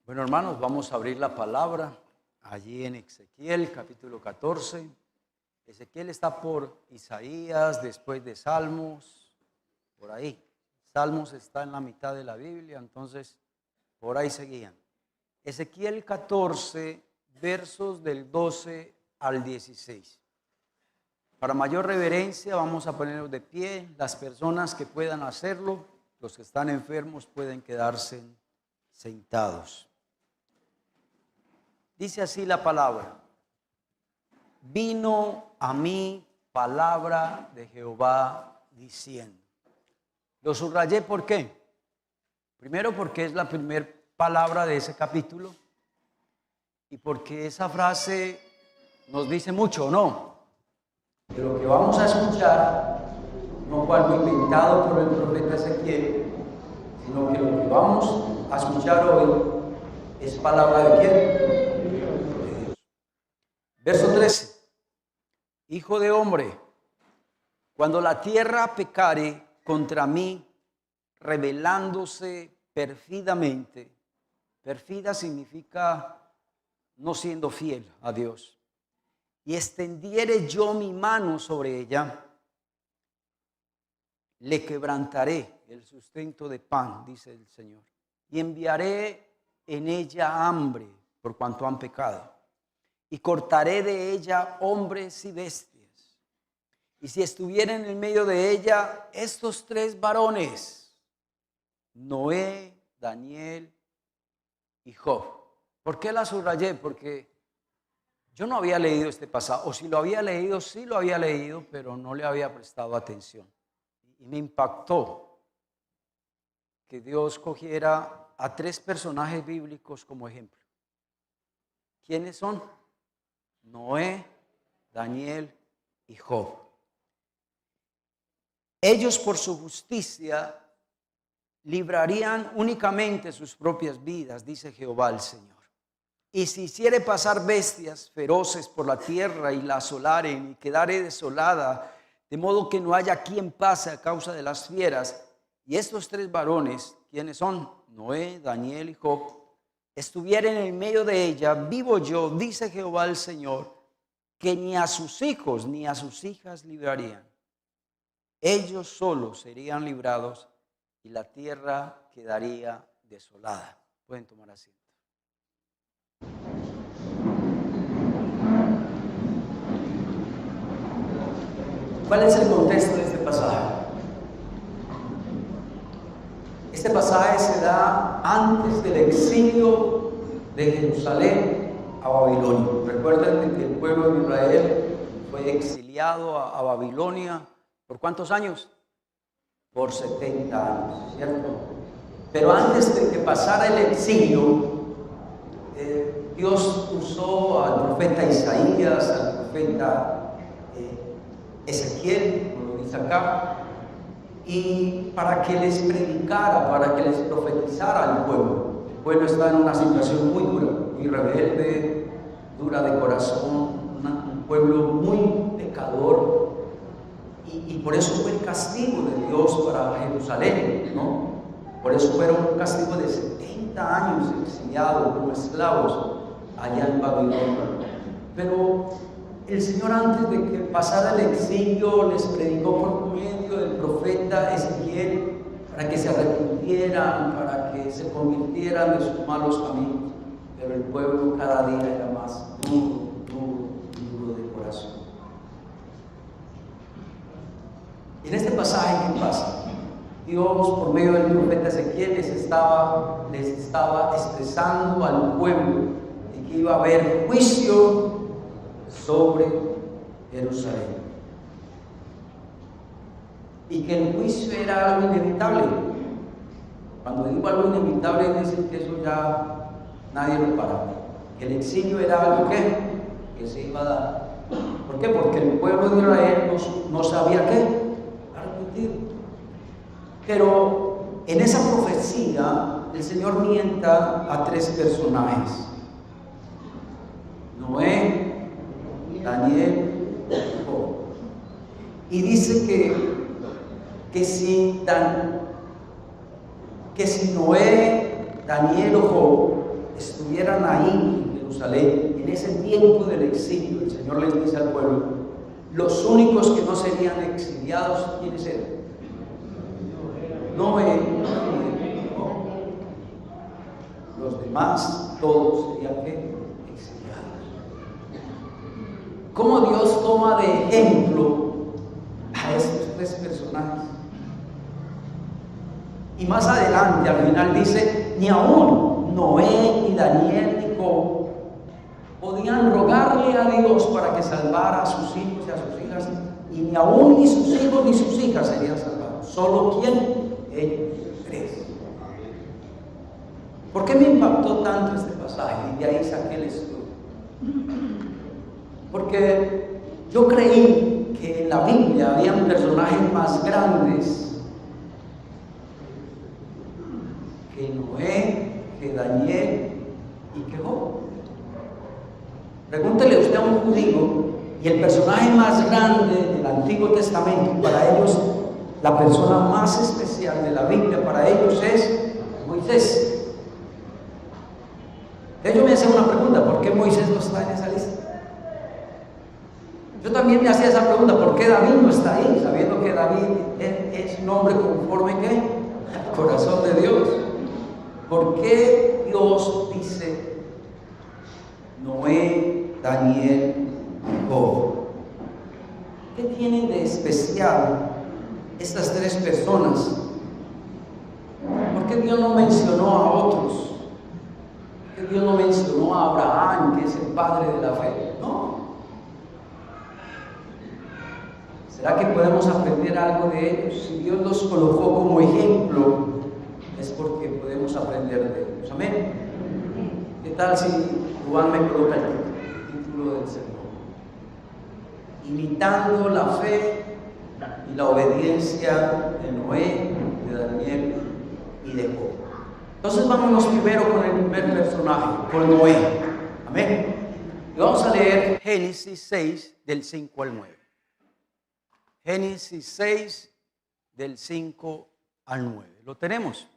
Bueno, hermanos, vamos a abrir la palabra allí en Ezequiel, capítulo 14. Ezequiel está por Isaías, después de Salmos, por ahí. Salmos está en la mitad de la Biblia, entonces por ahí seguían. Ezequiel 14, versos del 12 al 16. Para mayor reverencia vamos a ponernos de pie. Las personas que puedan hacerlo, los que están enfermos pueden quedarse sentados. Dice así la palabra: vino a mí palabra de Jehová diciendo. Lo subrayé, ¿por qué? Primero porque es la primera palabra de ese capítulo y porque esa frase nos dice mucho, ¿no? De lo que vamos a escuchar no fue algo inventado por el profeta Ezequiel, sino que lo que vamos a escuchar hoy es palabra de ¿quién? Verso 13, hijo de hombre, cuando la tierra pecare contra mí, rebelándose perfidamente, perfida significa no siendo fiel a Dios, y extendiere yo mi mano sobre ella, le quebrantaré el sustento de pan, dice el Señor, y enviaré en ella hambre por cuanto han pecado. Y cortaré de ella hombres y bestias. Y si estuvieren en medio de ella estos tres varones, Noé, Daniel y Job. ¿Por qué la subrayé? Porque yo no había leído este pasaje, o si lo había leído, sí lo había leído, pero no le había prestado atención. Y me impactó que Dios cogiera a tres personajes bíblicos como ejemplo. ¿Quiénes son? Noé, Daniel y Job. Ellos por su justicia librarían únicamente sus propias vidas, dice Jehová el Señor. Y si hiciere pasar bestias feroces por la tierra y la asolaren y quedare desolada, de modo que no haya quien pase a causa de las fieras, y estos tres varones, ¿quiénes son? Noé, Daniel y Job, estuvieren en medio de ella, vivo yo, dice Jehová el Señor, que ni a sus hijos ni a sus hijas librarían. Ellos solos serían librados y la tierra quedaría desolada. Pueden tomar asiento. ¿Cuál es el contexto de este pasaje? Este pasaje se da antes del exilio de Jerusalén a Babilonia. Recuerden que el pueblo de Israel fue exiliado a Babilonia. ¿Por cuántos años? Por 70 años, ¿cierto? Pero antes de que pasara el exilio, Dios usó al profeta Isaías, al profeta Ezequiel, como lo dice acá, y para que les predicara, para que les profetizara al pueblo. El pueblo está en una situación muy dura, muy rebelde, dura de corazón, un pueblo muy pecador, y por eso fue el castigo de Dios para Jerusalén, ¿no? Por eso fueron un castigo de 70 años exiliados como esclavos allá en Babilonia. Pero el Señor, antes de que pasara el exilio, les predicó por medio del profeta Ezequiel para que se arrepintieran, para que se convirtieran de sus malos caminos. Pero el pueblo cada día era más duro de corazón. Y en este pasaje, ¿qué pasa? Dios, por medio del profeta Ezequiel, les estaba expresando al pueblo de que iba a haber juicio sobre Jerusalén y que el juicio era algo inevitable. Cuando digo algo inevitable, es decir que eso ya nadie lo para. El exilio era algo que se iba a dar. ¿Por qué? Porque el pueblo de Israel no sabía qué arrepentir. Pero en esa profecía el Señor mienta a tres personajes: Noé, Daniel y Job. Y dice que si Noé, Daniel o Job estuvieran ahí en Jerusalén, en ese tiempo del exilio, el Señor les dice al pueblo, los únicos que no serían exiliados, ¿quiénes eran? Noé, no. Los demás, todos serían ¿qué? Exiliados. ¿Cómo Dios toma de ejemplo a estos tres personajes? Y más adelante, al final dice, ni aún Noé, ni Daniel, ni Job podían rogarle a Dios para que salvara a sus hijos y a sus hijas, y ni aún ni sus hijos ni sus hijas serían salvados. ¿Solo quién? Ellos tres. ¿Por qué me impactó tanto este pasaje? Y de ahí saqué el estudio. Porque yo creí que en la Biblia habían personajes más grandes que Noé, que Daniel y que Job. Pregúntele usted a un judío y el personaje más grande del Antiguo Testamento, para ellos, la persona más especial de la Biblia para ellos es Moisés. Ellos me hacen una pregunta, ¿por qué Moisés no está en esa lista? Yo también me hacía esa pregunta, ¿por qué David no está ahí? Sabiendo que David es un hombre conforme ¿qué? Al corazón de Dios. ¿Por qué Dios dice Noé, Daniel y Job? ¿Qué tienen de especial estas tres personas? ¿Por qué Dios no mencionó a otros? ¿Por qué Dios no mencionó a Abraham, que es el padre de la fe? No. ¿Será que podemos aprender algo de ellos? Si Dios los colocó como ejemplo, es porque podemos aprender de ellos. Amén. ¿Qué tal si Juan me coloca el título del sermón? Imitando la fe y la obediencia de Noé, de Daniel y de Job. Entonces vámonos primero con el primer personaje, con Noé. Amén. Y vamos a leer Génesis 6 del 5 al 9. Génesis 6 del 5 al 9. ¿Lo tenemos?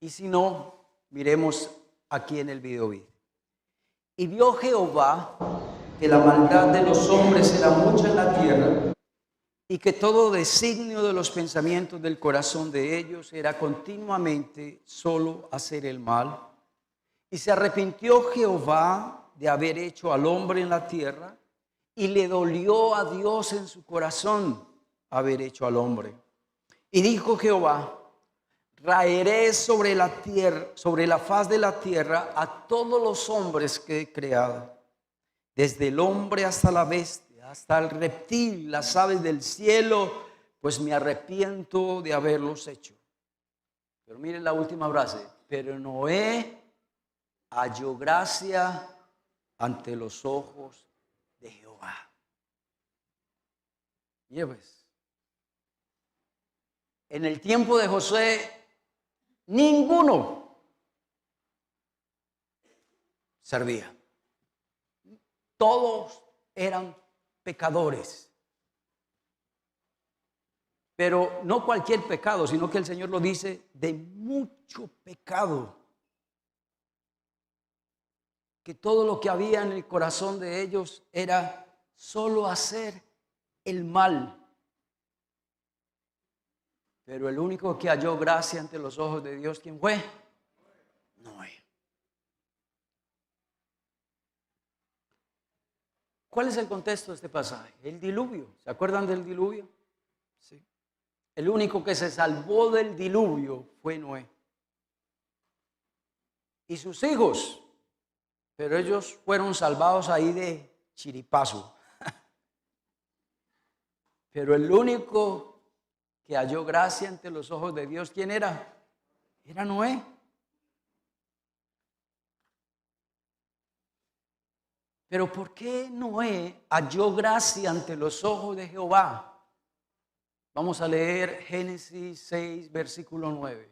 Y si no, miremos aquí en el video. Y vio Jehová que la maldad de los hombres era mucha en la tierra, y que todo designio de los pensamientos del corazón de ellos era continuamente solo hacer el mal. Y se arrepintió Jehová de haber hecho al hombre en la tierra, y le dolió a Dios en su corazón haber hecho al hombre. Y dijo Jehová: raeré sobre la tierra, sobre la faz de la tierra, a todos los hombres que he creado, desde el hombre hasta la bestia, hasta el reptil, las aves del cielo, pues me arrepiento de haberlos hecho. Pero miren la última frase: pero Noé halló gracia ante los ojos de Jehová. Y pues, en el tiempo de Josué, ninguno servía. Todos eran pecadores. Pero no cualquier pecado, sino que el Señor lo dice, de mucho pecado. Que todo lo que había en el corazón de ellos era solo hacer el mal. Pero el único que halló gracia ante los ojos de Dios, ¿quién fue? Noé. ¿Cuál es el contexto de este pasaje? El diluvio. ¿Se acuerdan del diluvio? Sí. El único que se salvó del diluvio fue Noé. Y sus hijos. Pero ellos fueron salvados ahí de chiripazo. Pero el único que halló gracia ante los ojos de Dios, ¿quién era? Era Noé. Pero ¿por qué Noé halló gracia ante los ojos de Jehová? Vamos a leer Génesis 6, versículo 9.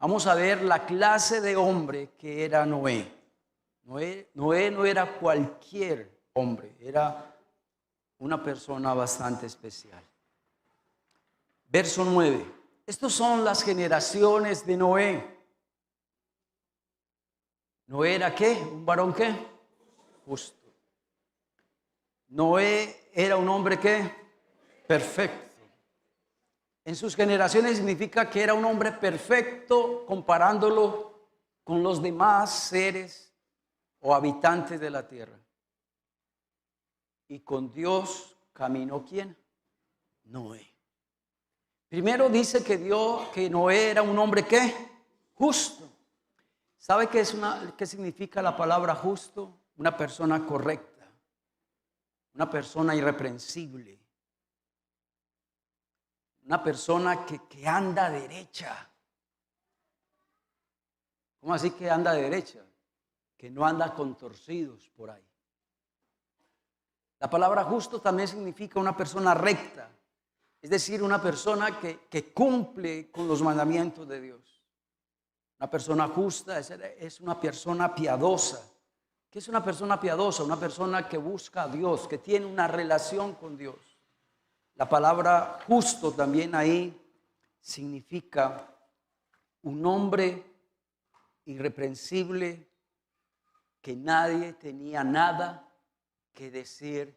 Vamos a ver la clase de hombre que era Noé. Noé no era cualquier hombre, era una persona bastante especial. Verso 9. Estas son las generaciones de Noé. Noé era ¿qué? ¿Un varón qué? Justo. Noé era un hombre ¿qué? Perfecto. En sus generaciones significa que era un hombre perfecto comparándolo con los demás seres o habitantes de la tierra. Y con Dios caminó ¿quién? Noé. Primero dice que Noé era un hombre ¿qué? Justo. ¿Sabe qué significa la palabra justo? Una persona correcta, una persona irreprensible, una persona que anda derecha. ¿Cómo así que anda derecha? Que no anda con torcidos por ahí. La palabra justo también significa una persona recta, es decir, una persona que cumple con los mandamientos de Dios. Una persona justa es una persona piadosa. ¿Qué es una persona piadosa? Una persona que busca a Dios, que tiene una relación con Dios. La palabra justo también ahí significa un hombre irreprensible que nadie tenía nada que decir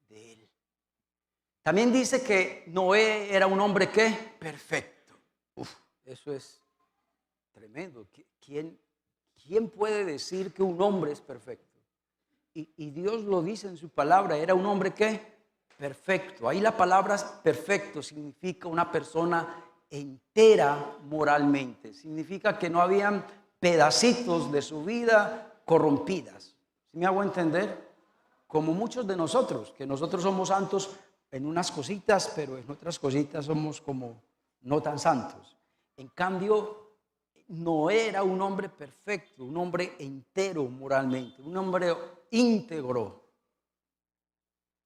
de él. También dice que Noé era un hombre ¿qué? Perfecto. Eso es tremendo. ¿Quién puede decir que un hombre es perfecto? Y Dios lo dice en su palabra, era un hombre ¿qué? Perfecto. Ahí la palabra perfecto significa una persona entera moralmente. Significa que no habían pedacitos de su vida corrompidas. ¿Sí me hago entender? Como muchos de nosotros, que nosotros somos santos en unas cositas, pero en otras cositas somos como no tan santos. En cambio, Noé era un hombre perfecto, un hombre entero moralmente, un hombre íntegro,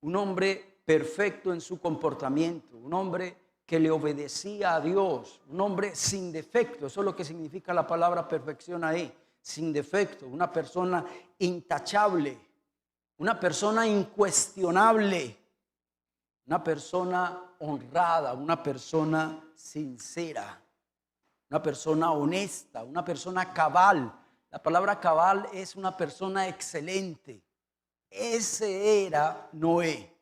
un hombre perfecto en su comportamiento, un hombre que le obedecía a Dios, un hombre sin defecto. Eso es lo que significa la palabra perfección ahí, sin defecto, una persona intachable, una persona incuestionable, una persona honrada, una persona sincera, una persona honesta, una persona cabal. La palabra cabal es una persona excelente. Ese era Noé.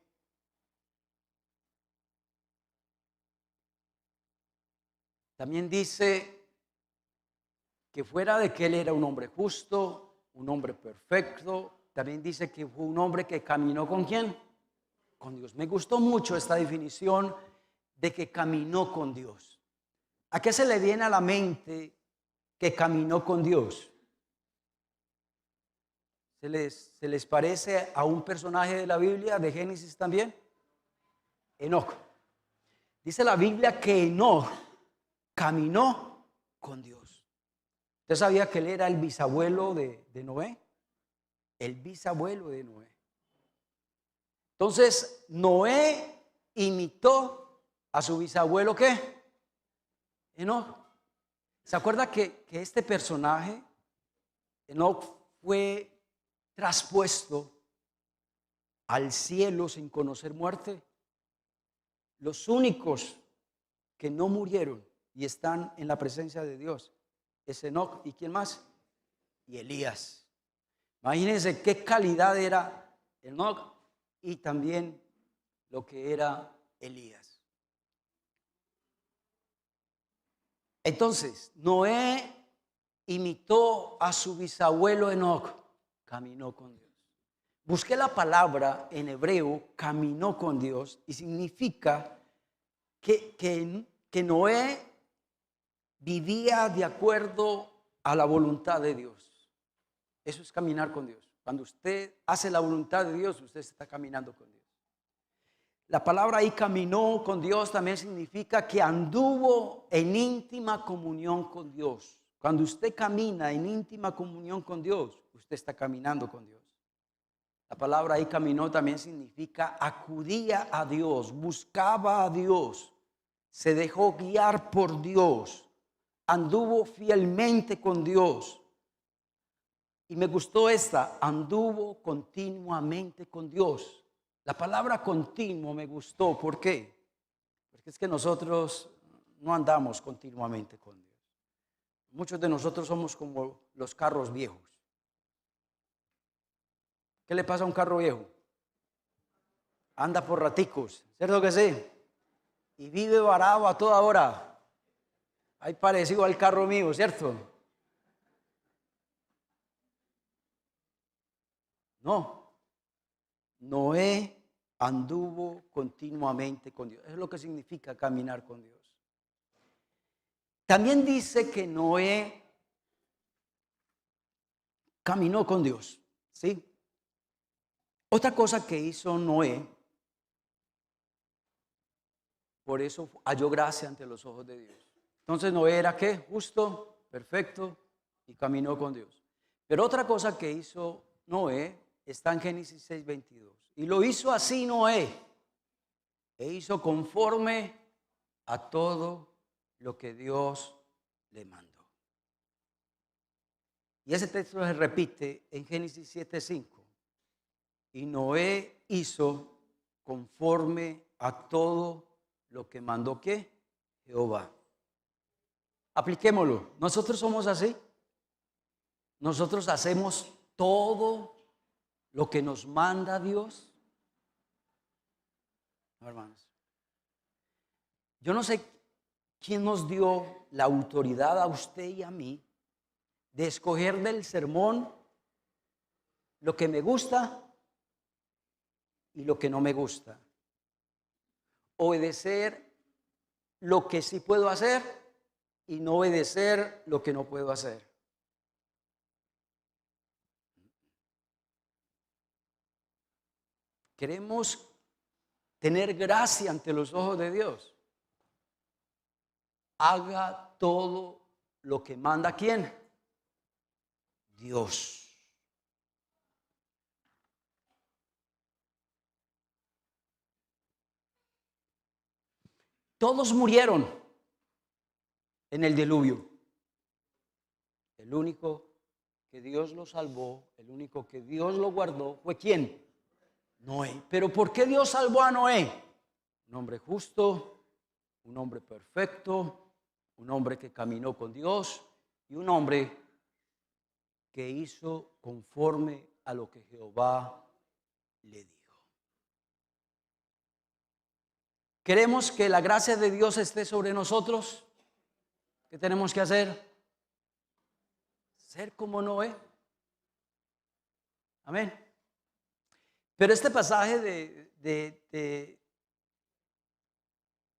También dice que fuera de que él era un hombre justo, un hombre perfecto, también dice que fue un hombre que caminó ¿con quién? Con Dios. Me gustó mucho esta definición de que caminó con Dios. ¿A qué se le viene a la mente que caminó con Dios? ¿Se les parece a un personaje de la Biblia, de Génesis también? Enoc. Dice la Biblia que Enoc caminó con Dios. ¿Usted sabía que él era el bisabuelo de Noé? El bisabuelo de Noé. Entonces, Noé imitó a su bisabuelo, ¿qué? Enoc. ¿Se acuerda que este personaje, Enoc, fue traspuesto al cielo sin conocer muerte? Los únicos que no murieron y están en la presencia de Dios es Enoc. ¿Y quién más? Y Elías. Imagínense qué calidad era Enoc y también lo que era Elías. Entonces, Noé imitó a su bisabuelo Enoc, caminó con Dios. Busqué la palabra en hebreo, caminó con Dios, y significa que Noé vivía de acuerdo a la voluntad de Dios. Eso es caminar con Dios. Cuando usted hace la voluntad de Dios, usted está caminando con Dios. La palabra ahí caminó con Dios también significa que anduvo en íntima comunión con Dios. Cuando usted camina en íntima comunión con Dios, usted está caminando con Dios. La palabra ahí caminó también significa acudía a Dios, buscaba a Dios, se dejó guiar por Dios, anduvo fielmente con Dios. Y me gustó esta, anduvo continuamente con Dios. La palabra continuo me gustó, ¿por qué? Porque es que nosotros no andamos continuamente con Dios. Muchos de nosotros somos como los carros viejos. ¿Qué le pasa a un carro viejo? Anda por raticos, ¿cierto que sí? Y vive varado a toda hora. Hay parecido al carro mío, ¿cierto? No. Noé anduvo continuamente con Dios. Eso es lo que significa caminar con Dios. También dice que Noé caminó con Dios, ¿sí? Otra cosa que hizo Noé, por eso halló gracia ante los ojos de Dios. Entonces Noé era ¿qué? Justo, perfecto y caminó con Dios. Pero otra cosa que hizo Noé está en Génesis 6:22. Y lo hizo así Noé, e hizo conforme a todo lo que Dios le mandó. Y ese texto se repite en Génesis 7:5. Y Noé hizo conforme a todo lo que mandó ¿qué? Jehová. Apliquémoslo. Nosotros somos así. Nosotros hacemos todo lo que nos manda Dios. No, hermanos. Yo no sé quién nos dio la autoridad a usted y a mí de escoger del sermón lo que me gusta y lo que no me gusta. Obedecer lo que sí puedo hacer y no obedecer lo que no puedo hacer. Queremos tener gracia ante los ojos de Dios. Haga todo lo que manda ¿quién? Dios. Todos murieron en el diluvio. El único que Dios lo salvó, el único que Dios lo guardó, ¿fue quién? Noé. ¿Pero por qué Dios salvó a Noé? Un hombre justo, un hombre perfecto, un hombre que caminó con Dios y un hombre que hizo conforme a lo que Jehová le dijo. ¿Queremos que la gracia de Dios esté sobre nosotros? ¿Qué tenemos que hacer? Ser como Noé. Amén. Pero este pasaje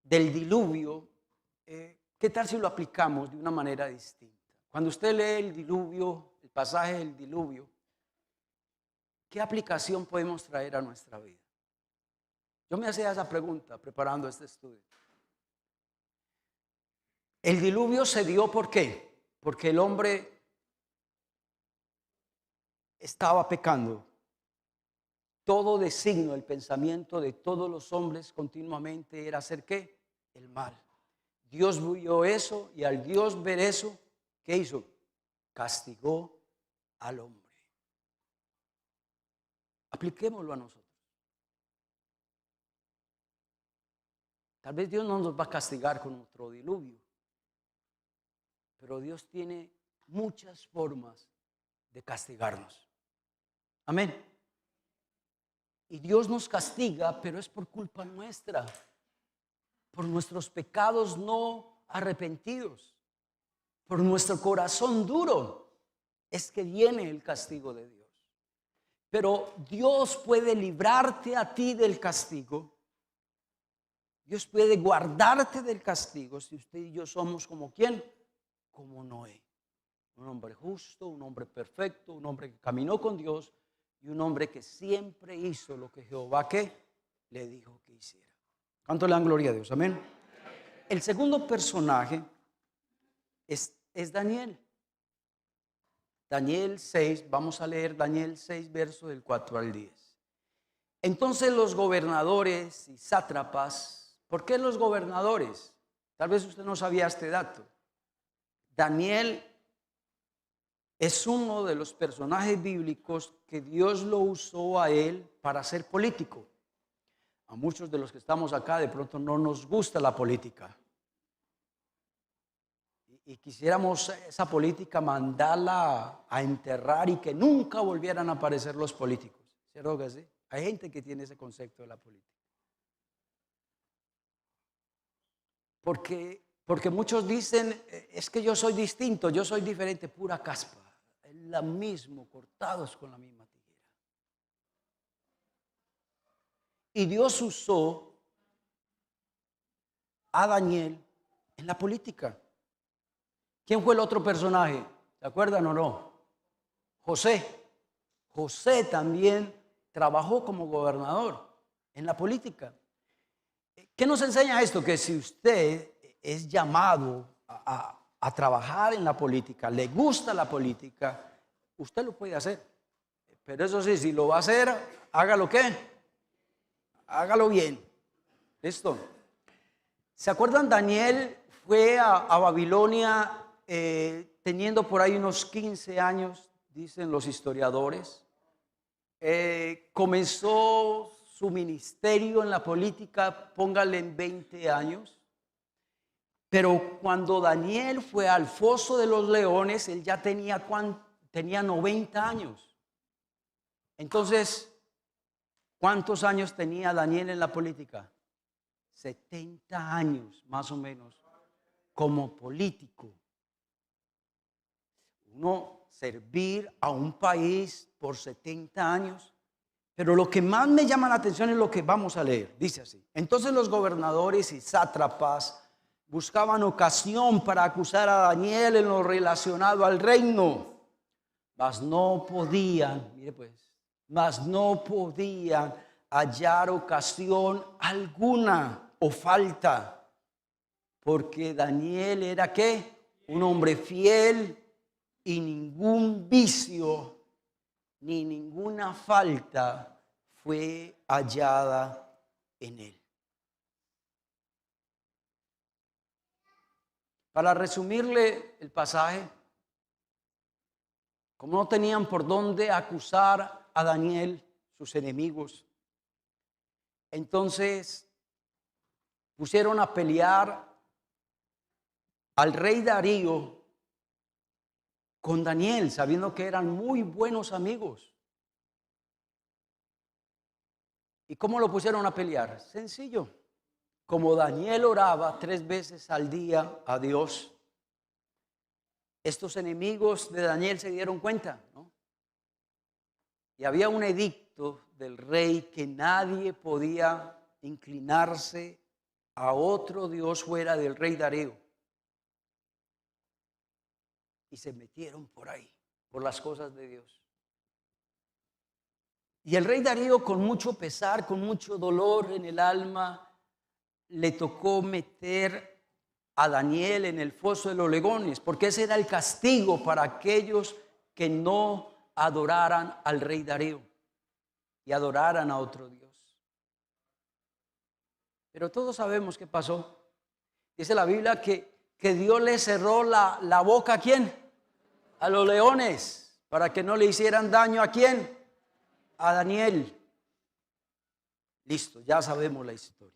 del diluvio, ¿qué tal si lo aplicamos de una manera distinta? Cuando usted lee el diluvio, el pasaje del diluvio, ¿qué aplicación podemos traer a nuestra vida? Yo me hacía esa pregunta preparando este estudio. El diluvio se dio ¿por qué? Porque el hombre estaba pecando. Todo designio, el pensamiento de todos los hombres continuamente era hacer ¿qué? El mal. Dios vio eso y al Dios ver eso, ¿qué hizo? Castigó al hombre. Apliquémoslo a nosotros. Tal vez Dios no nos va a castigar con otro diluvio, pero Dios tiene muchas formas de castigarnos. Amén. Y Dios nos castiga, pero es por culpa nuestra, por nuestros pecados no arrepentidos, por nuestro corazón duro, es que viene el castigo de Dios. Pero Dios puede librarte a ti del castigo. Dios puede guardarte del castigo si usted y yo somos como ¿quién? Como Noé. Un hombre justo, un hombre perfecto, un hombre que caminó con Dios y un hombre que siempre hizo lo que Jehová ¿qué? Le dijo que hiciera. ¿Cuánto le dan gloria a Dios? Amén. El segundo personaje es Daniel. Daniel 6, vamos a leer Daniel 6, verso del 4 al 10. Entonces los gobernadores y sátrapas, ¿por qué los gobernadores? Tal vez usted no sabía este dato. Daniel es uno de los personajes bíblicos que Dios lo usó a él para ser político. A muchos de los que estamos acá de pronto no nos gusta la política. Y quisiéramos esa política mandarla a enterrar y que nunca volvieran a aparecer los políticos. ¿Cierto que sí? Hay gente que tiene ese concepto de la política. Porque muchos dicen, es que yo soy distinto, yo soy diferente, pura caspa. Es la mismo, cortados con la misma tijera. Y Dios usó a Daniel en la política. ¿Quién fue el otro personaje? ¿Se acuerdan o no? José. José también trabajó como gobernador en la política. ¿Qué nos enseña esto? Que si usted es llamado a trabajar en la política, le gusta la política, usted lo puede hacer. Pero eso sí, si lo va a hacer, hágalo ¿qué? Hágalo bien. ¿Listo? ¿Se acuerdan? Daniel fue a Babilonia teniendo por ahí unos 15 años, dicen los historiadores. Comenzó su ministerio en la política, póngale en 20 años. Pero cuando Daniel fue al foso de los leones, él ya tenía 90 años. Entonces, ¿cuántos años tenía Daniel en la política? 70 años, más o menos, como político. Uno servir a un país por 70 años. Pero lo que más me llama la atención es lo que vamos a leer. Dice así: entonces los gobernadores y sátrapas buscaban ocasión para acusar a Daniel en lo relacionado al reino, mas no podían, mire pues, mas no podían hallar ocasión alguna o falta, porque Daniel era ¿qué? Un hombre fiel y ningún vicio ni ninguna falta fue hallada en él. Para resumirle el pasaje, como no tenían por dónde acusar a Daniel, sus enemigos, entonces pusieron a pelear al rey Darío con Daniel, sabiendo que eran muy buenos amigos. ¿Y cómo lo pusieron a pelear? Sencillo. Como Daniel oraba 3 veces al día a Dios, estos enemigos de Daniel se dieron cuenta, ¿no? Y había un edicto del rey que nadie podía inclinarse a otro Dios fuera del rey Darío. Y se metieron por ahí, por las cosas de Dios. Y el rey Darío, con mucho pesar, con mucho dolor en el alma, le tocó meter a Daniel en el foso de los leones, porque ese era el castigo para aquellos que no adoraran al rey Darío y adoraran a otro Dios. Pero todos sabemos qué pasó. Dice la Biblia que Dios le cerró la boca ¿a quién? A los leones, para que no le hicieran daño ¿a quién? A Daniel. Listo, ya sabemos la historia.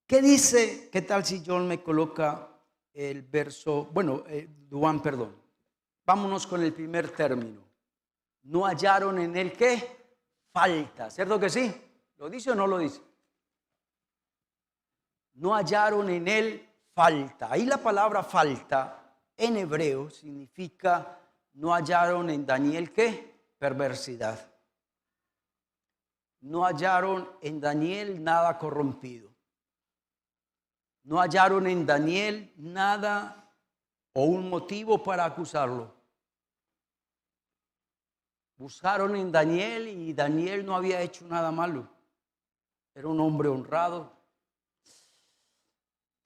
¿Qué dice? ¿Qué tal si John me coloca el verso? Bueno, Duan, perdón. Vámonos con el primer término. No hallaron en él ¿qué? Falta. ¿Cierto que sí? ¿Lo dice o no lo dice? No hallaron en él falta. Ahí la palabra falta en hebreo significa no hallaron en Daniel ¿qué? Perversidad. No hallaron en Daniel nada corrompido. No hallaron en Daniel nada o un motivo para acusarlo. Buscaron en Daniel y Daniel no había hecho nada malo. Era un hombre honrado.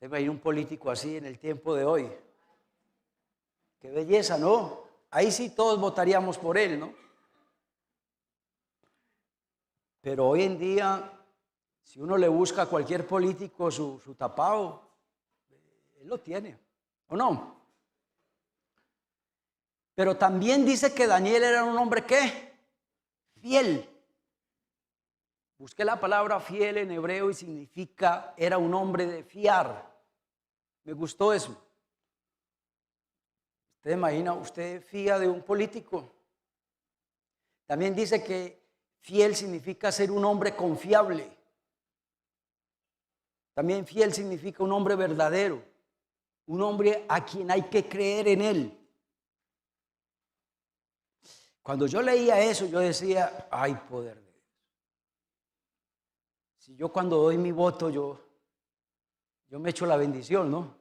Debe ir un político así en el tiempo de hoy. Qué belleza, ¿no? Ahí sí todos votaríamos por él, ¿no? Pero hoy en día, si uno le busca a cualquier político su tapado, él lo tiene, ¿o no? Pero también dice que Daniel era un hombre ¿qué? Fiel. Busqué la palabra fiel en hebreo y significa era un hombre de fiar. Me gustó eso. ¿Usted imagina? ¿Usted fía de un político? También dice que fiel significa ser un hombre confiable. También fiel significa un hombre verdadero, un hombre a quien hay que creer en él. Cuando yo leía eso, yo decía, hay poder de Dios. Si yo cuando doy mi voto, yo me echo la bendición, ¿no?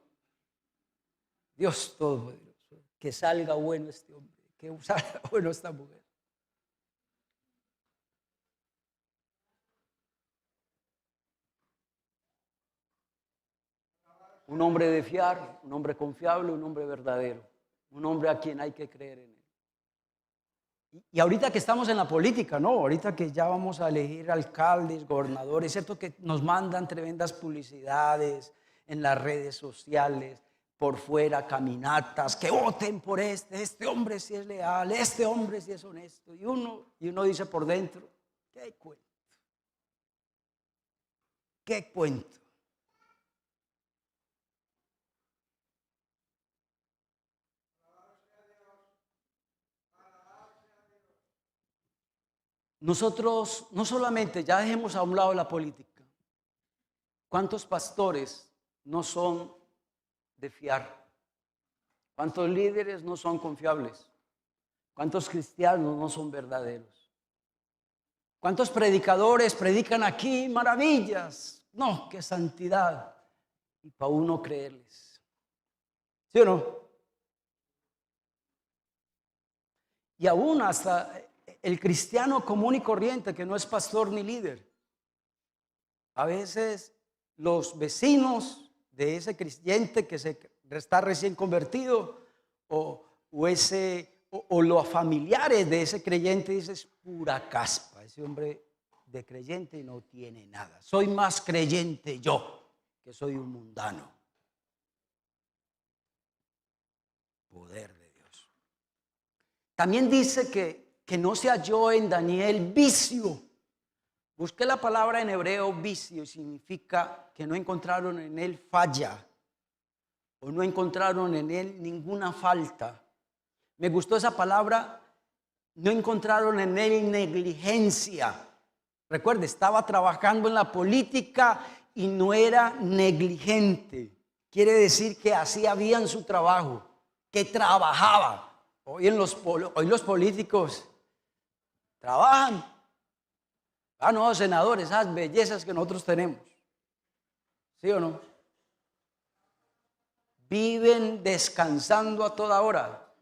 Dios Todopoderoso, que salga bueno este hombre, que salga bueno esta mujer. Un hombre de fiar, un hombre confiable, un hombre verdadero, un hombre a quien hay que creer en él. Y ahorita que estamos en la política, ¿no? Ahorita que ya vamos a elegir alcaldes, gobernadores, cierto que nos mandan tremendas publicidades en las redes sociales, por fuera, caminatas, que voten por este hombre si es leal, este hombre si es honesto. Y uno dice por dentro, ¿qué cuento? ¿Qué cuento? Nosotros no solamente, ya dejemos a un lado la política, ¿cuántos pastores no son de fiar? ¿Cuántos líderes no son confiables? ¿Cuántos cristianos no son verdaderos? ¿Cuántos predicadores predican aquí maravillas? No, qué santidad. Y para uno creerles. ¿Sí o no? Y aún hasta el cristiano común y corriente que no es pastor ni líder. A veces los vecinos de ese creyente que está recién convertido o los familiares de ese creyente dicen es pura caspa, ese hombre de creyente no tiene nada. Soy más creyente yo que soy un mundano. Poder de Dios. También dice que no se halló en Daniel vicio. Busqué la palabra en hebreo vicio y significa que no encontraron en él falla o no encontraron en él ninguna falta. Me gustó esa palabra, no encontraron en él negligencia. Recuerde, estaba trabajando en la política y no era negligente. Quiere decir que hacía bien su trabajo, que trabajaba. Hoy los políticos trabajan. No, senadores, esas bellezas que nosotros tenemos. ¿Sí o no? Viven descansando a toda hora.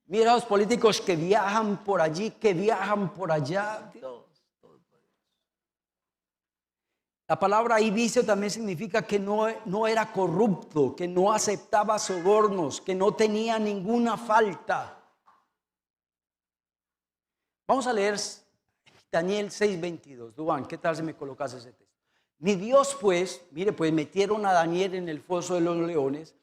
Mira a los políticos que viajan por allí, que viajan por allá. Dios. La palabra ahí vicio también significa que no era corrupto, que no aceptaba sobornos, que no tenía ninguna falta. Vamos a leer Daniel 6:22. Duván, ¿qué tal si me colocas ese texto? Mi Dios pues, mire, pues metieron a Daniel en el foso de los leones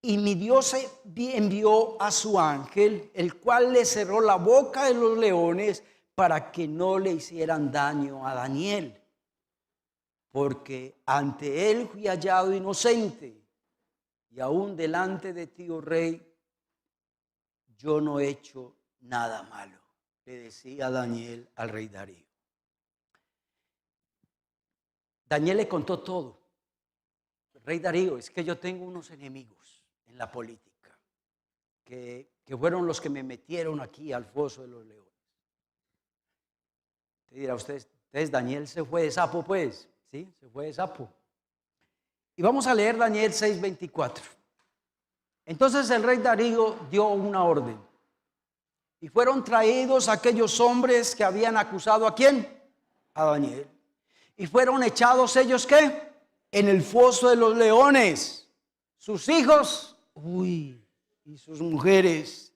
y mi Dios envió a su ángel, el cual le cerró la boca de los leones para que no le hicieran daño a Daniel. Porque ante él fui hallado inocente y aún delante de ti, oh rey, yo no he hecho nada malo. Le decía Daniel al rey Darío. Daniel le contó todo. El rey Darío, es que yo tengo unos enemigos en la política que fueron los que me metieron aquí al foso de los leones. Te dirá ustedes, Daniel se fue de sapo, pues. Sí, se fue de sapo. Y vamos a leer Daniel 6:24. Entonces el rey Darío dio una orden. Y fueron traídos aquellos hombres que habían acusado ¿a quién? A Daniel. Y fueron echados ellos ¿qué? En el foso de los leones. Sus hijos, y sus mujeres.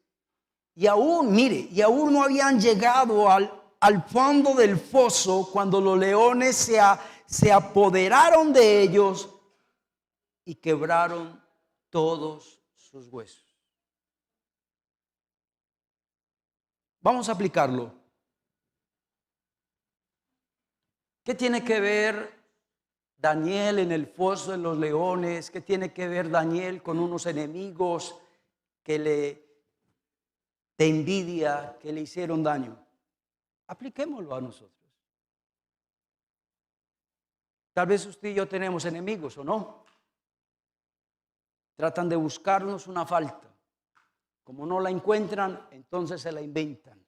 Y aún, mire, no habían llegado al fondo del foso cuando los leones se apoderaron de ellos y quebraron todos sus huesos. Vamos a aplicarlo. ¿Qué tiene que ver Daniel en el foso de los leones? ¿Qué tiene que ver Daniel con unos enemigos que de envidia que le hicieron daño. Apliquémoslo a nosotros. Tal vez usted y yo tenemos enemigos, ¿o no? Tratan de buscarnos una falta. Como no la encuentran, entonces se la inventan,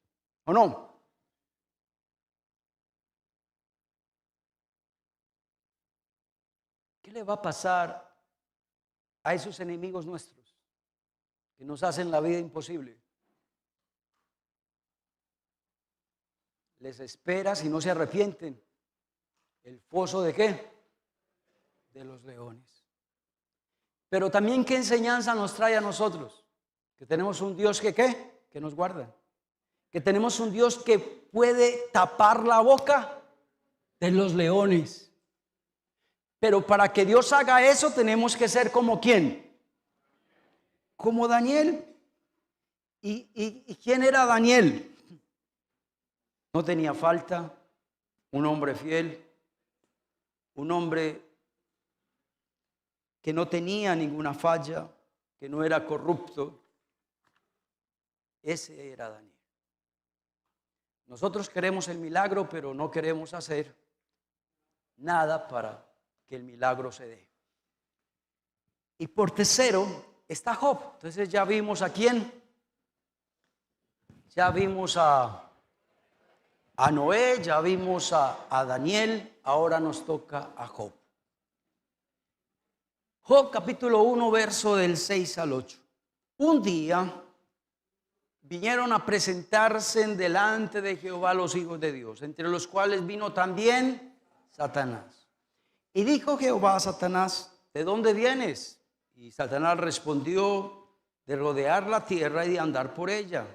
¿o no? ¿Qué le va a pasar a esos enemigos nuestros que nos hacen la vida imposible? Les espera, si no se arrepienten, el foso ¿de qué? De los leones. Pero también, ¿qué enseñanza nos trae a nosotros? Que tenemos un Dios que ¿qué? Que nos guarda. Que tenemos un Dios que puede tapar la boca de los leones. Pero para que Dios haga eso tenemos que ser como ¿quién? Como Daniel. ¿Y quién era Daniel? No tenía falta, un hombre fiel, un hombre que no tenía ninguna falla, que no era corrupto. Ese era Daniel. Nosotros queremos el milagro, pero no queremos hacer nada para que el milagro se dé. Y por tercero está Job. Entonces ya vimos a quién. Ya vimos a Noé, ya vimos a Daniel, ahora nos toca a Job. Job capítulo 1, verso del 6 al 8. Un día vinieron a presentarse delante de Jehová los hijos de Dios, entre los cuales vino también Satanás. Y dijo Jehová a Satanás, ¿de dónde vienes? Y Satanás respondió, de rodear la tierra y de andar por ella.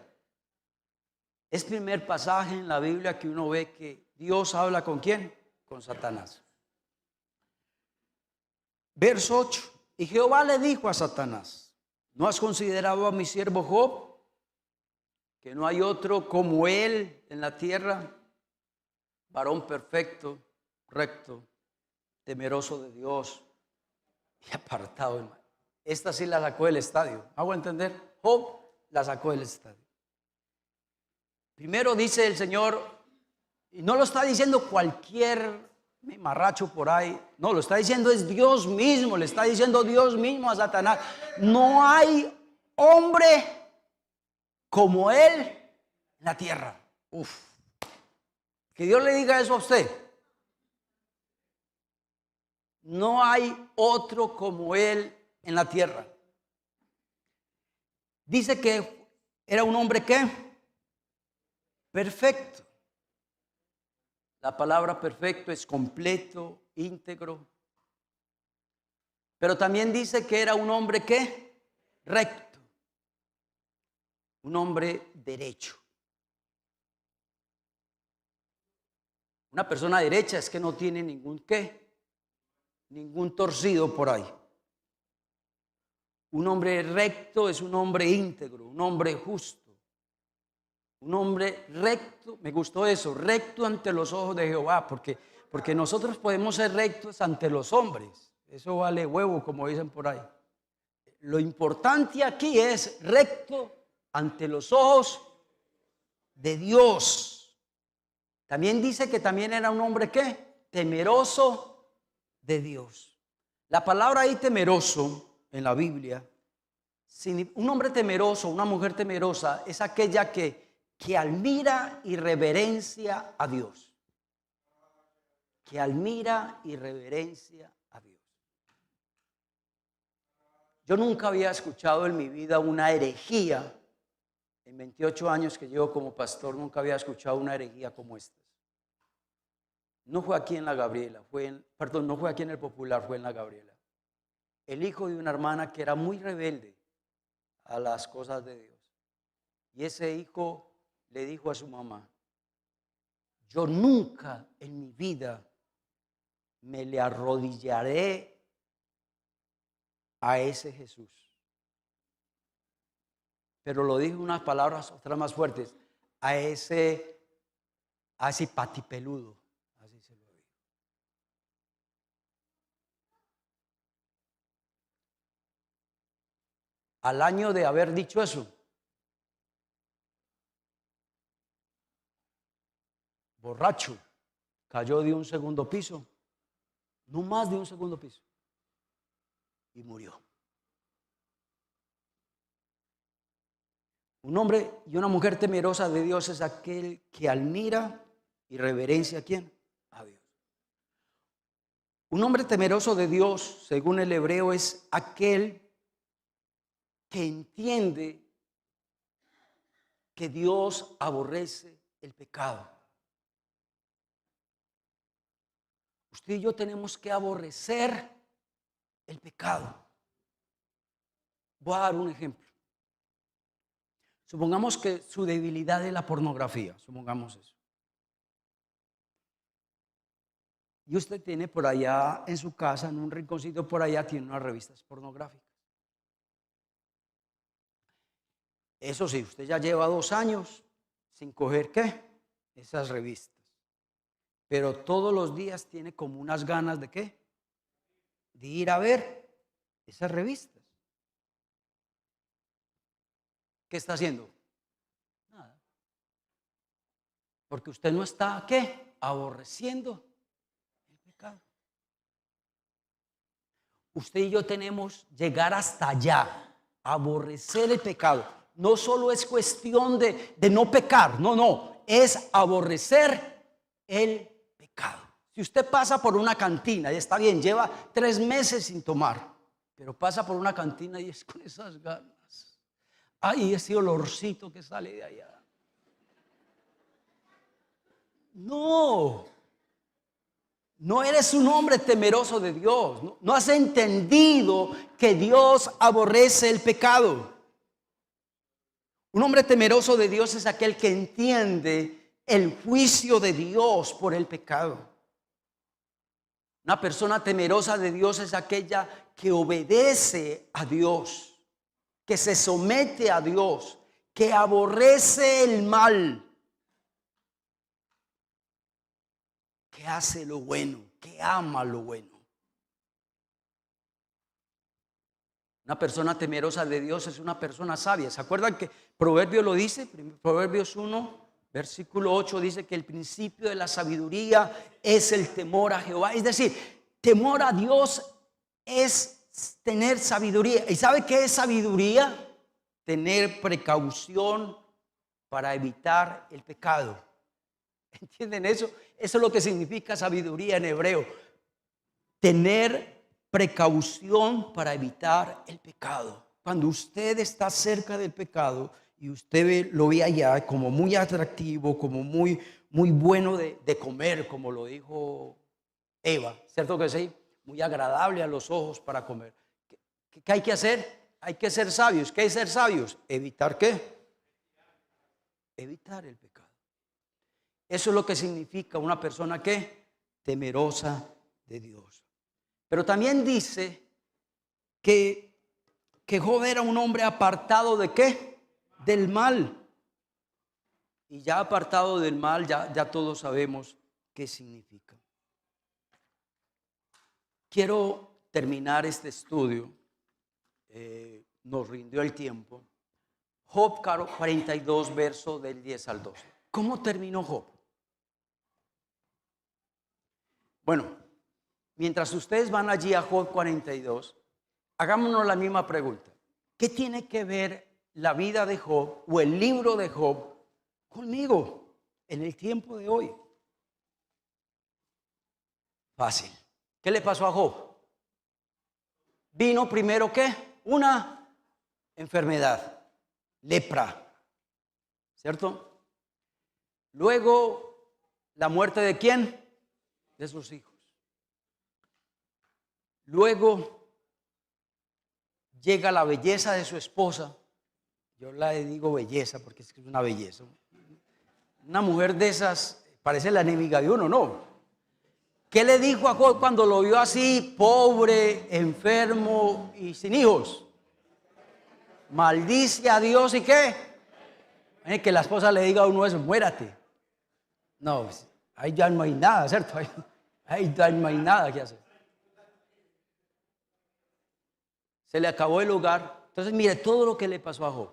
Es el primer pasaje en la Biblia que uno ve que Dios habla ¿con quién? Con Satanás. Verso 8. Y Jehová le dijo a Satanás, ¿no has considerado a mi siervo Job? Que no hay otro como él en la tierra, varón perfecto, recto, temeroso de Dios y apartado del mal. Esta sí la sacó del estadio. ¿Hago entender? Job la sacó del estadio. Primero dice el Señor, y no lo está diciendo cualquier mamarracho por ahí, no, lo está diciendo es Dios mismo, le está diciendo Dios mismo a Satanás, no hay hombre como él en la tierra. Uf. Que Dios le diga eso a usted. No hay otro como él en la tierra. Dice que era un hombre ¿qué? Perfecto. La palabra perfecto es completo, íntegro. Pero también dice que era un hombre ¿qué? Recto. Un hombre derecho. Una persona derecha es que no tiene ningún ¿qué? Ningún torcido por ahí. Un hombre recto es un hombre íntegro, un hombre justo. Un hombre recto, me gustó eso, recto ante los ojos de Jehová, porque nosotros podemos ser rectos ante los hombres. Eso vale huevo, como dicen por ahí. Lo importante aquí es recto ante los ojos de Dios. También dice que también era un hombre ¿qué? Temeroso de Dios. La palabra ahí temeroso en la Biblia, un hombre temeroso, una mujer temerosa, es aquella que admira y reverencia a Dios. Que admira y reverencia a Dios. Yo nunca había escuchado en mi vida una herejía. En 28 años que llevo como pastor, nunca había escuchado una herejía como esta. No fue aquí en la Gabriela, no fue aquí en el Popular, fue en la Gabriela. El hijo de una hermana que era muy rebelde a las cosas de Dios. Y ese hijo le dijo a su mamá, yo nunca en mi vida me le arrodillaré a ese Jesús. Pero lo dijo unas palabras otras más fuertes, a ese patipeludo, así se lo dijo. Al año de haber dicho eso, borracho, cayó de un segundo piso, no más de un segundo piso, y murió. Un hombre y una mujer temerosa de Dios es aquel que admira y reverencia ¿a quién? A Dios. Un hombre temeroso de Dios, según el hebreo, es aquel que entiende que Dios aborrece el pecado. Usted y yo tenemos que aborrecer el pecado. Voy a dar un ejemplo. Supongamos que su debilidad es la pornografía, supongamos eso. Y usted tiene por allá en su casa, en un rinconcito por allá, tiene unas revistas pornográficas. Eso sí, usted ya lleva 2 años sin coger, ¿qué? Esas revistas. Pero todos los días tiene como unas ganas de ¿qué? De ir a ver esas revistas. ¿Qué está haciendo? Nada. Porque usted no está, ¿qué? Aborreciendo el pecado. Usted y yo tenemos llegar hasta allá, aborrecer el pecado. No solo es cuestión de no pecar, no, es aborrecer el pecado. Si usted pasa por una cantina y está bien, lleva 3 meses sin tomar, pero pasa por una cantina y es con esas ganas. Ay, ese olorcito que sale de allá. No eres un hombre temeroso de Dios. No has entendido que Dios aborrece el pecado. Un hombre temeroso de Dios es aquel que entiende el juicio de Dios por el pecado. Una persona temerosa de Dios es aquella que obedece a Dios, que se somete a Dios, que aborrece el mal, que hace lo bueno, que ama lo bueno. Una persona temerosa de Dios es una persona sabia. ¿Se acuerdan que Proverbios lo dice? Proverbios 1, versículo 8 dice que el principio de la sabiduría es el temor a Jehová. Es decir, temor a Dios es tener sabiduría. ¿Y sabe qué es sabiduría? Tener precaución para evitar el pecado. ¿Entienden eso? Eso es lo que significa sabiduría en hebreo. Tener precaución para evitar el pecado. Cuando usted está cerca del pecado y usted lo ve allá como muy atractivo, como muy bueno de comer, como lo dijo Eva, ¿cierto que sí? Muy agradable a los ojos para comer. ¿Qué hay que hacer? Hay que ser sabios. ¿Qué es ser sabios? ¿Evitar qué? Evitar el pecado. Eso es lo que significa una persona que temerosa de Dios. Pero también dice que Job era un hombre apartado de ¿qué? Del mal. Y ya apartado del mal, ya todos sabemos qué significa. Quiero terminar este estudio. Nos rindió el tiempo. Job 42, verso del 10 al 12. ¿Cómo terminó Job? Bueno, mientras ustedes van allí a Job 42, hagámonos la misma pregunta. ¿Qué tiene que ver la vida de Job o el libro de Job conmigo en el tiempo de hoy? Fácil. ¿Qué le pasó a Job? Vino primero ¿qué? Una enfermedad, lepra, ¿cierto? Luego, la muerte de ¿quién? De sus hijos. Luego, llega la belleza de su esposa. Yo le digo belleza porque es una belleza. Una mujer de esas parece la enemiga de uno, ¿no? ¿Qué le dijo a Job cuando lo vio así, pobre, enfermo y sin hijos? Maldice a Dios y ¿qué? Que la esposa le diga a uno eso, muérate. No, ahí ya no hay nada, ¿cierto? Ahí ya no hay nada que hacer. Se le acabó el hogar. Entonces, mire todo lo que le pasó a Job.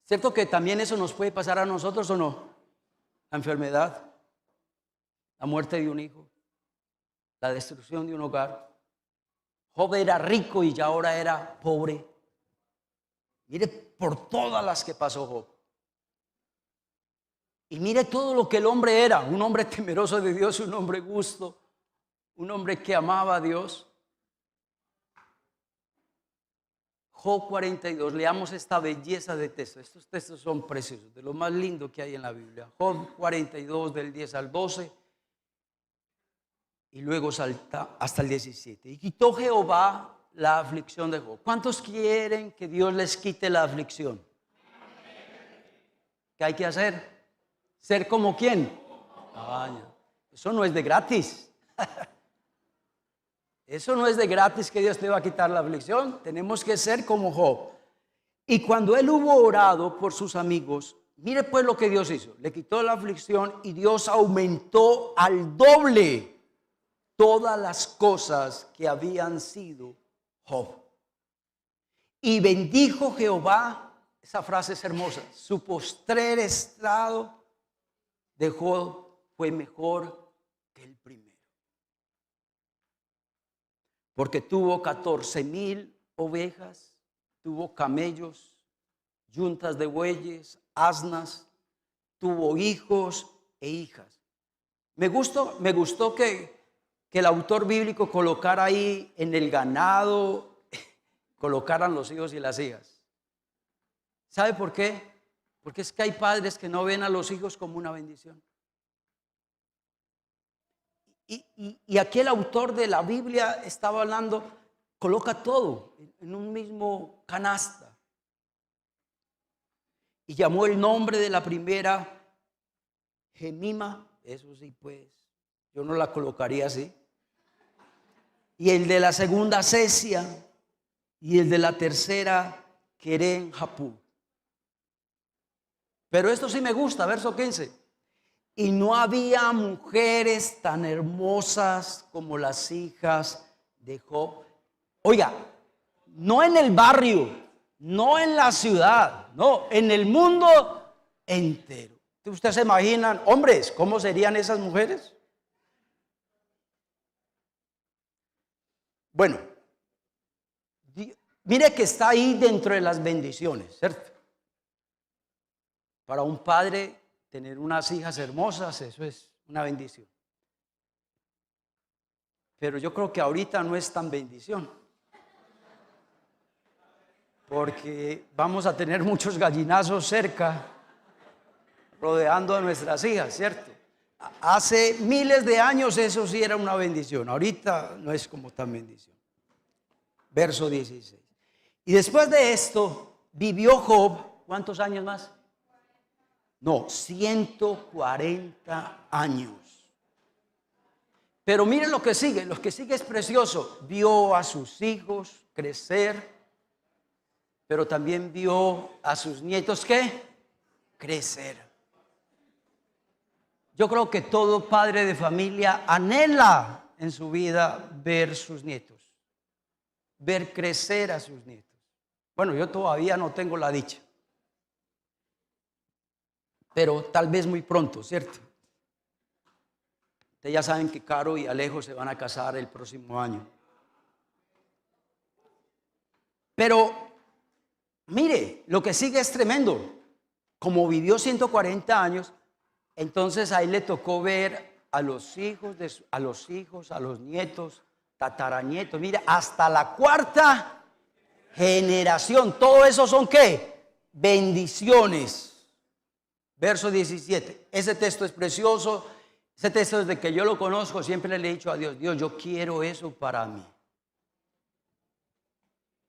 ¿Cierto que también eso nos puede pasar a nosotros o no? la enfermedad, la muerte de un hijo, la destrucción de un hogar. Job era rico y ya ahora era pobre. Mire por todas las que pasó Job. Y mire todo lo que el hombre era, un hombre temeroso de Dios, un hombre justo, un hombre que amaba a Dios. Job 42, leamos esta belleza de texto. Estos textos son preciosos, de lo más lindo que hay en la Biblia. Job 42 del 10 al 12 y luego salta hasta el 17. Y quitó Jehová la aflicción de Job. ¿Cuántos quieren que Dios les quite la aflicción? ¿Qué hay que hacer? ¿Ser como quién? Eso no es de gratis. Eso no es de gratis que Dios te va a quitar la aflicción. Tenemos que ser como Job. Y cuando él hubo orado por sus amigos, mire pues lo que Dios hizo. Le quitó la aflicción y Dios aumentó al doble todas las cosas que habían sido Job. Y bendijo Jehová, esa frase es hermosa, su postrer estado de Job fue mejor que el primero. Porque tuvo 14,000 ovejas, tuvo camellos, yuntas de bueyes, asnas, tuvo hijos e hijas. Me gustó que el autor bíblico colocara ahí en el ganado, colocaran los hijos y las hijas. ¿Sabe por qué? Porque es que hay padres que no ven a los hijos como una bendición. Y aquí el autor de la Biblia estaba hablando, coloca todo en un mismo canasta. Y llamó el nombre de la primera Jemima, eso sí pues, yo no la colocaría así. Y el de la segunda Cesia, y el de la tercera Keren Japú. Pero esto sí me gusta, verso 15. Y no había mujeres tan hermosas como las hijas de Job. Oiga, no en el barrio, no en la ciudad, no, en el mundo entero. ¿Ustedes se imaginan, hombres, cómo serían esas mujeres? Bueno, mire que está ahí dentro de las bendiciones, ¿cierto? Para un padre tener unas hijas hermosas, eso es una bendición. Pero yo creo que ahorita no es tan bendición. Porque vamos a tener muchos gallinazos cerca, rodeando a nuestras hijas, ¿cierto? Hace miles de años eso sí era una bendición. Ahorita no es como tan bendición. Verso 16. Y después de esto, vivió Job, ¿cuántos años más? No, 140 años. Pero miren lo que sigue es precioso. Vio a sus hijos crecer, pero también vio a sus nietos, ¿qué? Crecer. Yo creo que todo padre de familia anhela en su vida ver sus nietos, ver crecer a sus nietos. Bueno, yo todavía no tengo la dicha, pero tal vez muy pronto, ¿cierto? Ustedes ya saben que Caro y Alejo se van a casar el próximo año. Pero mire, lo que sigue es tremendo. Como vivió 140 años, entonces ahí le tocó ver a los hijos, a los nietos, tataranietos. Mira, hasta la cuarta generación. Todo eso son ¿qué? Bendiciones. Verso 17. Ese texto es precioso. Ese texto desde que yo lo conozco siempre le he dicho a Dios, Dios, yo quiero eso para mí.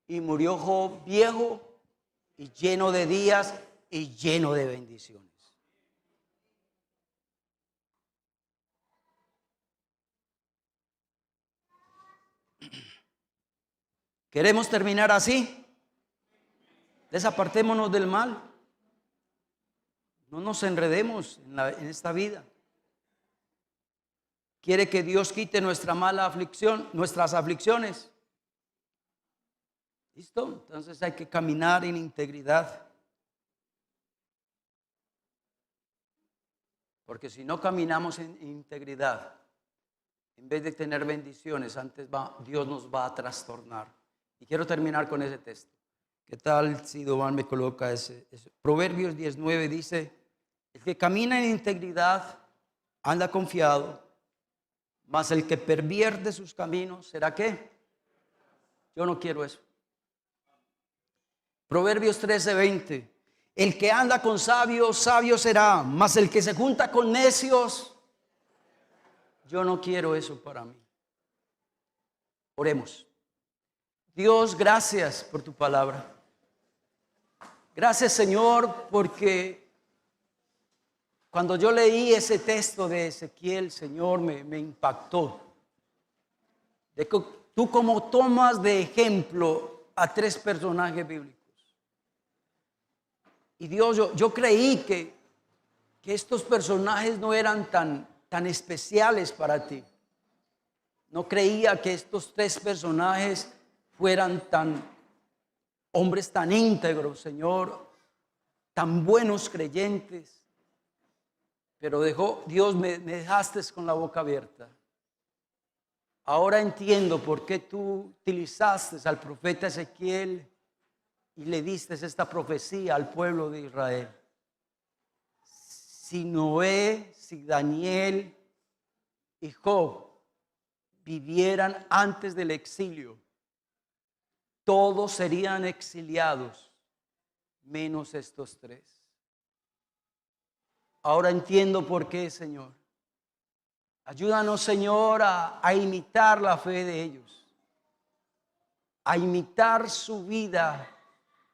Y murió Job viejo y lleno de días y lleno de bendiciones. ¿Queremos terminar así? Desapartémonos del mal. No nos enredemos en esta vida. ¿Quiere que Dios quite nuestra mala aflicción, nuestras aflicciones? ¿Listo? Entonces hay que caminar en integridad. Porque si no caminamos en integridad, en vez de tener bendiciones, Dios nos va a trastornar. Y quiero terminar con ese texto. ¿Qué tal si Dován me coloca ese? Proverbios 19 dice: el que camina en integridad anda confiado, mas el que pervierte sus caminos, ¿será qué? Yo no quiero eso. Proverbios 13:20: el que anda con sabios, sabio será, mas el que se junta con necios, yo no quiero eso para mí. Oremos. Dios, gracias por tu palabra. Gracias, Señor, porque cuando yo leí ese texto de Ezequiel, Señor, me impactó. De que tú como tomas de ejemplo a 3 personajes bíblicos. Y Dios, yo creí que estos personajes no eran tan especiales para ti. No creía que estos 3 personajes fueran hombres tan íntegros, Señor, tan buenos creyentes. Pero Dios me dejaste con la boca abierta. Ahora entiendo por qué tú utilizaste al profeta Ezequiel y le diste esta profecía al pueblo de Israel. Si Noé, si Daniel y Job vivieran antes del exilio, todos serían exiliados, menos estos 3. Ahora entiendo por qué, Señor. Ayúdanos, Señor, a imitar la fe de ellos, a imitar su vida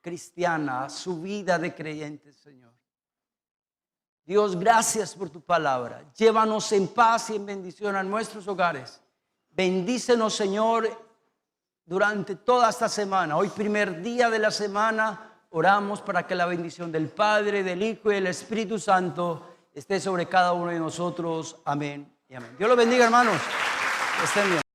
cristiana, su vida de creyentes, Señor. Dios, gracias por tu palabra. Llévanos en paz y en bendición a nuestros hogares. Bendícenos, Señor, durante toda esta semana. Hoy, primer día de la semana, oramos para que la bendición del Padre, del Hijo y del Espíritu Santo esté sobre cada uno de nosotros. Amén y amén. Dios los bendiga, hermanos. Estén bien.